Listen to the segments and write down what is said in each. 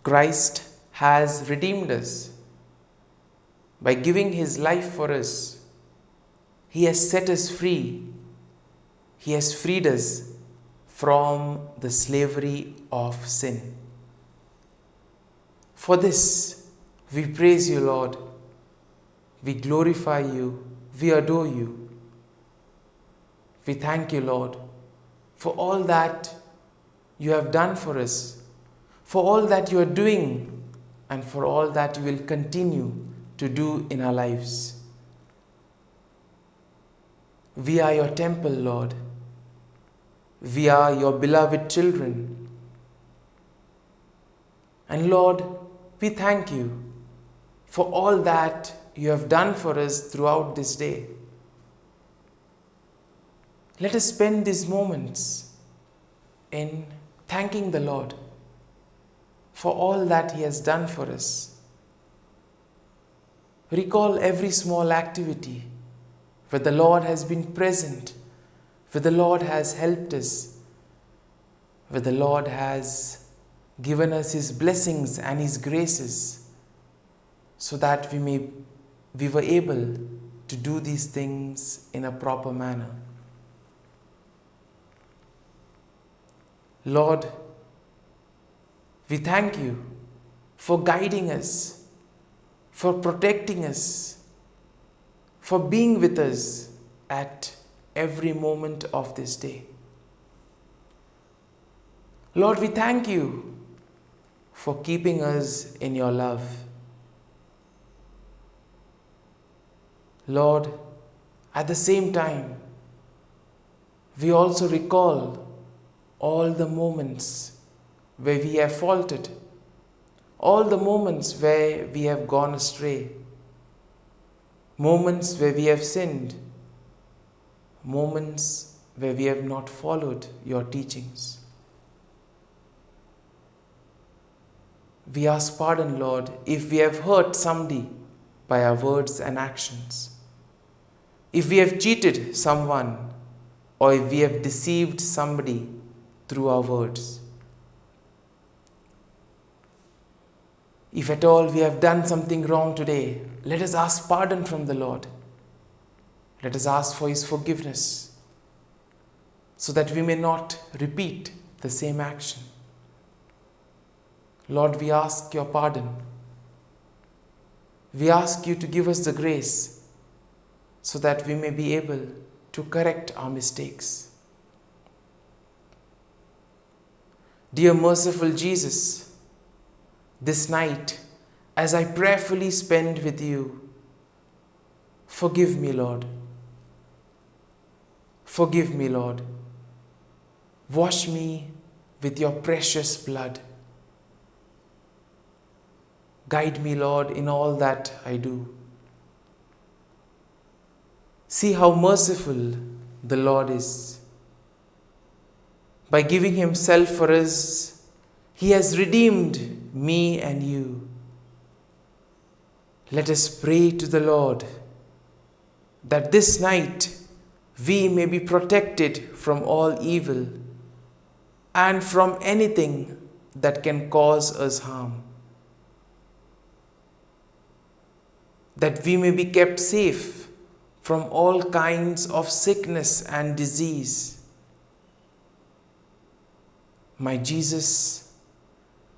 Christ has redeemed us by giving his life for us. He has set us free. He has freed us from the slavery of sin. For this, we praise you, Lord. We glorify you. We adore you. We thank you, Lord, for all that you have done for us, for all that you are doing, and for all that you will continue to do in our lives. We are your temple, Lord. We are your beloved children. And Lord, we thank you for all that you have done for us throughout this day. Let us spend these moments in thanking the Lord for all that he has done for us. Recall every small activity where the Lord has been present, where the Lord has helped us, where the Lord has given us his blessings and his graces, so that we were able to do these things in a proper manner. Lord, we thank you for guiding us, for protecting us, for being with us at every moment of this day. Lord, we thank you for keeping us in your love. Lord, at the same time, we also recall all the moments where we have faltered, all the moments where we have gone astray, moments where we have sinned, moments where we have not followed your teachings. We ask pardon, Lord, if we have hurt somebody by our words and actions, if we have cheated someone, or if we have deceived somebody through our words. If at all we have done something wrong today, let us ask pardon from the Lord. Let us ask for his forgiveness, so that we may not repeat the same action. Lord, we ask your pardon. We ask you to give us the grace so that we may be able to correct our mistakes. Dear merciful Jesus, this night, as I prayerfully spend with you, forgive me, Lord. Forgive me, Lord. Wash me with your precious blood. Guide me, Lord, in all that I do. See how merciful the Lord is. By giving himself for us, he has redeemed me and you. Let us pray to the Lord that this night we may be protected from all evil and from anything that can cause us harm. That we may be kept safe from all kinds of sickness and disease. My Jesus,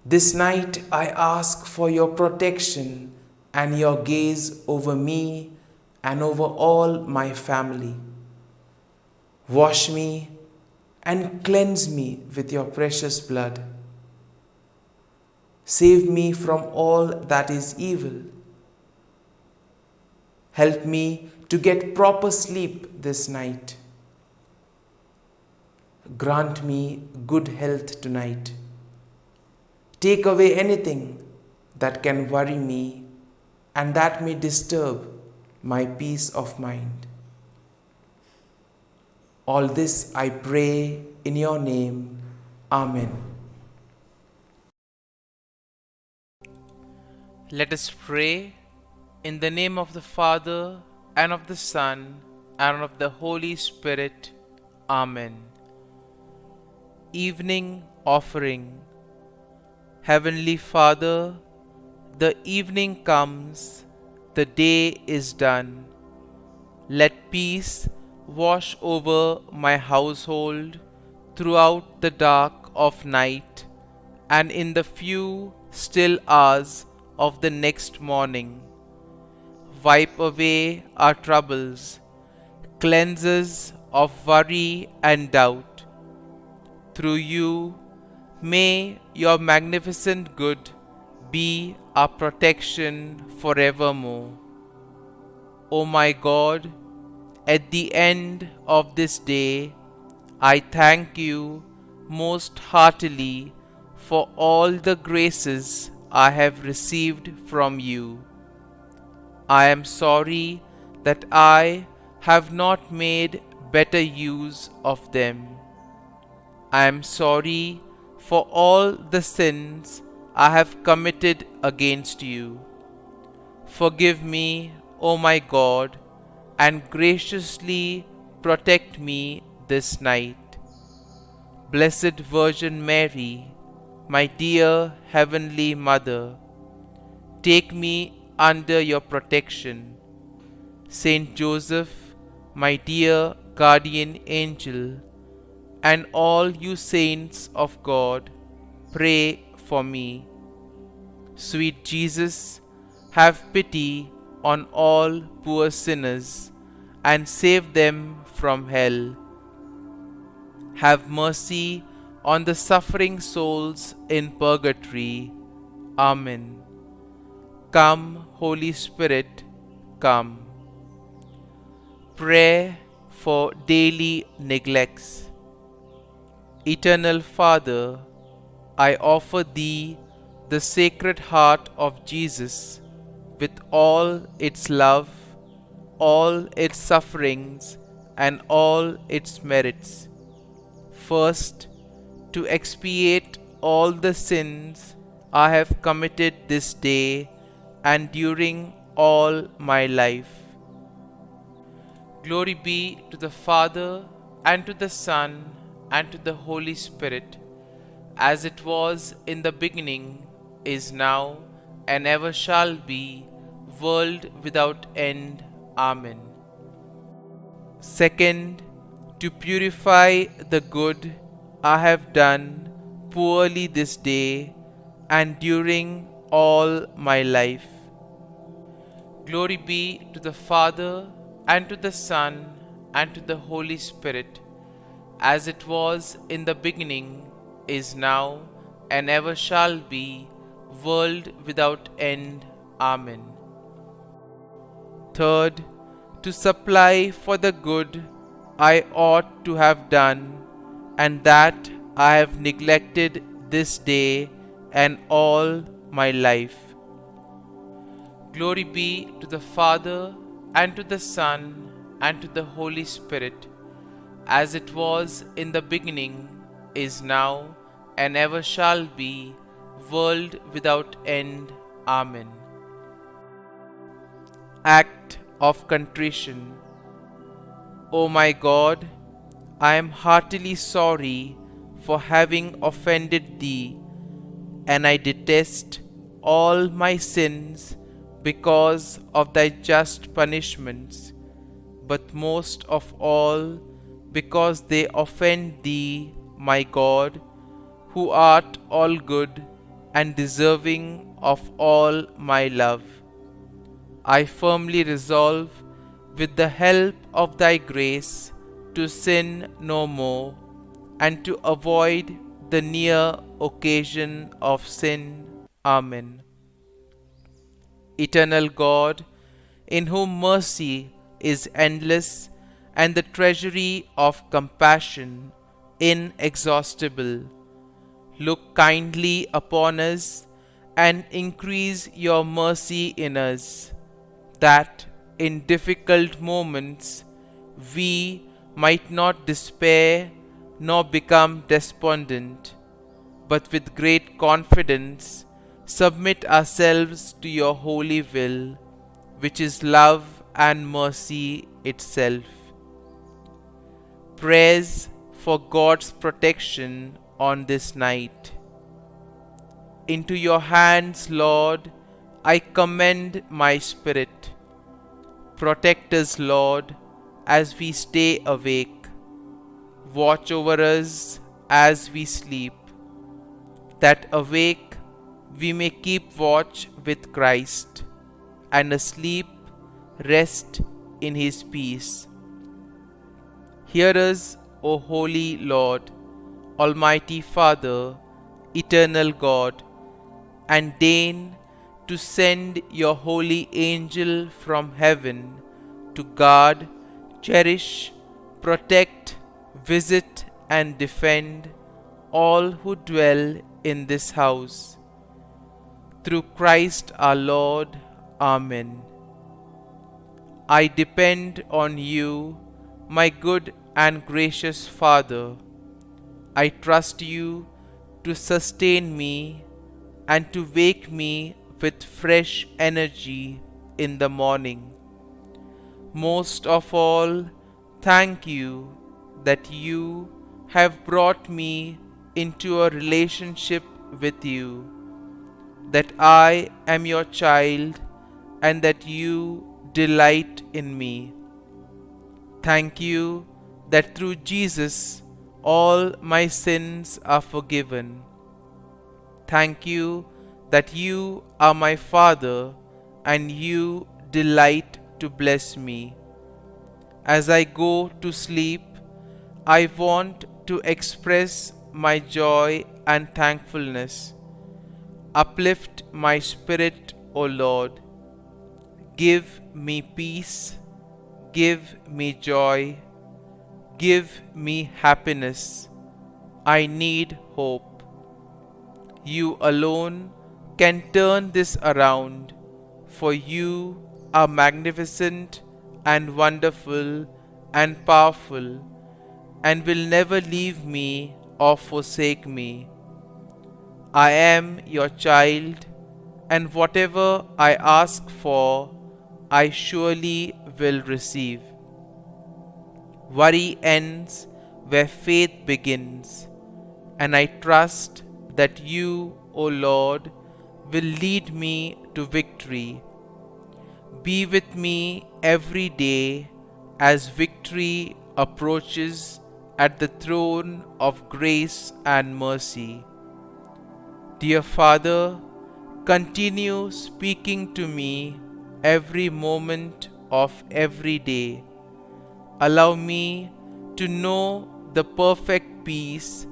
this night I ask for your protection and your gaze over me and over all my family. Wash me and cleanse me with your precious blood. Save me from all that is evil. Help me to get proper sleep this night. Grant me good health tonight. Take away anything that can worry me and that may disturb my peace of mind. All this I pray in your name. Amen. Let us pray in the name of the Father, and of the Son, and of the Holy Spirit. Amen. Evening Offering. Heavenly Father, the evening comes, the day is done. Let peace wash over my household throughout the dark of night and in the few still hours of the next morning. Wipe away our troubles, cleanse us of worry and doubt. Through you, may your magnificent good be our protection forevermore. O my God, at the end of this day, I thank you most heartily for all the graces I have received from you. I am sorry that I have not made better use of them. I am sorry for all the sins I have committed against you. Forgive me, O my God, and graciously protect me this night. Blessed Virgin Mary, my dear Heavenly Mother, take me under your protection. Saint Joseph, my dear guardian angel, and all you saints of God, pray for me. Sweet Jesus, have pity on all poor sinners and save them from hell. Have mercy on the suffering souls in purgatory. Amen. Come, Holy Spirit, come. Prayer for daily neglects. Eternal Father, I offer Thee the Sacred Heart of Jesus with all its love, all its sufferings, and all its merits. First, to expiate all the sins I have committed this day and during all my life. Glory be to the Father, and to the Son, and to the Holy Spirit, as it was in the beginning, is now, and ever shall be, world without end. Amen. Second, to purify the good I have done poorly this day and during all my life. Glory be to the Father, and to the Son, and to the Holy Spirit, as it was in the beginning, is now, and ever shall be, world without end. Amen. Third, to supply for the good I ought to have done, and that I have neglected this day and all my life. Glory be to the Father, and to the Son, and to the Holy Spirit, as it was in the beginning, is now, and ever shall be, world without end. Amen. Act of Contrition. O my God, I am heartily sorry for having offended Thee, and I detest all my sins because of Thy just punishments, but most of all because they offend Thee, my God, who art all good and deserving of all my love. I firmly resolve, with the help of Thy grace, to sin no more, and to avoid the near occasion of sin. Amen. Eternal God, in whom mercy is endless and the treasury of compassion inexhaustible, look kindly upon us and increase your mercy in us, that in difficult moments we might not despair nor become despondent, but with great confidence submit ourselves to your holy will, which is love and mercy itself. Prayers for God's protection on this night. into your hands, Lord, I commend my spirit. Protect us, Lord, as we stay awake. Watch over us as we sleep, that awake we may keep watch with Christ, and asleep rest in his peace. Hear us, O Holy Lord, Almighty Father, Eternal God, and deign to send your holy angel from heaven to guard, cherish, protect, visit, and defend all who dwell in this house. Through Christ our Lord. Amen. I depend on you, my good and gracious Father. I trust you to sustain me and to wake me with fresh energy in the morning. Most of all, thank you that you have brought me into a relationship with you, that I am your child and that you delight in me. Thank you that through Jesus all my sins are forgiven. Thank you that you are my Father and you delight to bless me. As I go to sleep, I want to express my joy and thankfulness. Uplift my spirit, O Lord. Give me peace, give me joy, give me happiness. I need hope. You alone can turn this around, for you are magnificent and wonderful and powerful, and will never leave me or forsake me. I am your child, and whatever I ask for, I surely will receive. Worry ends where faith begins, and I trust that you, O Lord, will lead me to victory. Be with me every day as victory approaches at the throne of grace and mercy. Dear Father, continue speaking to me every moment of every day. Allow me to know the perfect peace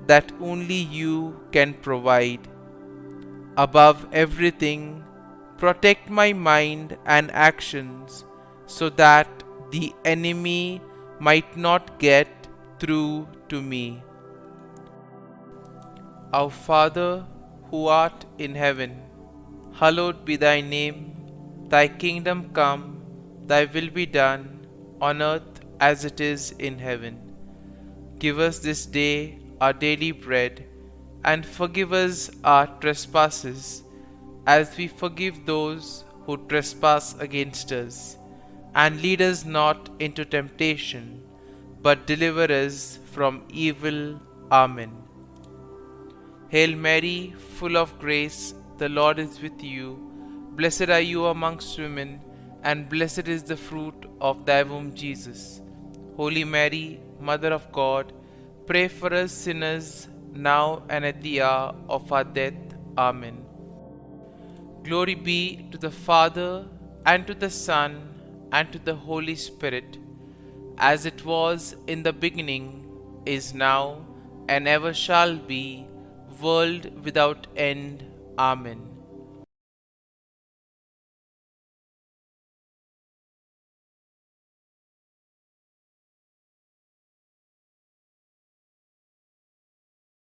that only you can provide. Above everything, protect my mind and actions so that the enemy might not get through to me. Our Father, who art in heaven, hallowed be thy name. Thy kingdom come, thy will be done, on earth as it is in heaven. Give us this day our daily bread, and forgive us our trespasses, as we forgive those who trespass against us. And lead us not into temptation, but deliver us from evil. Amen. Hail Mary, full of grace, the Lord is with you. Blessed are you amongst women, and blessed is the fruit of thy womb, Jesus. Holy Mary, Mother of God, pray for us sinners, now and at the hour of our death. Amen. Glory be to the Father, and to the Son, and to the Holy Spirit, as it was in the beginning, is now, and ever shall be, world without end. Amen.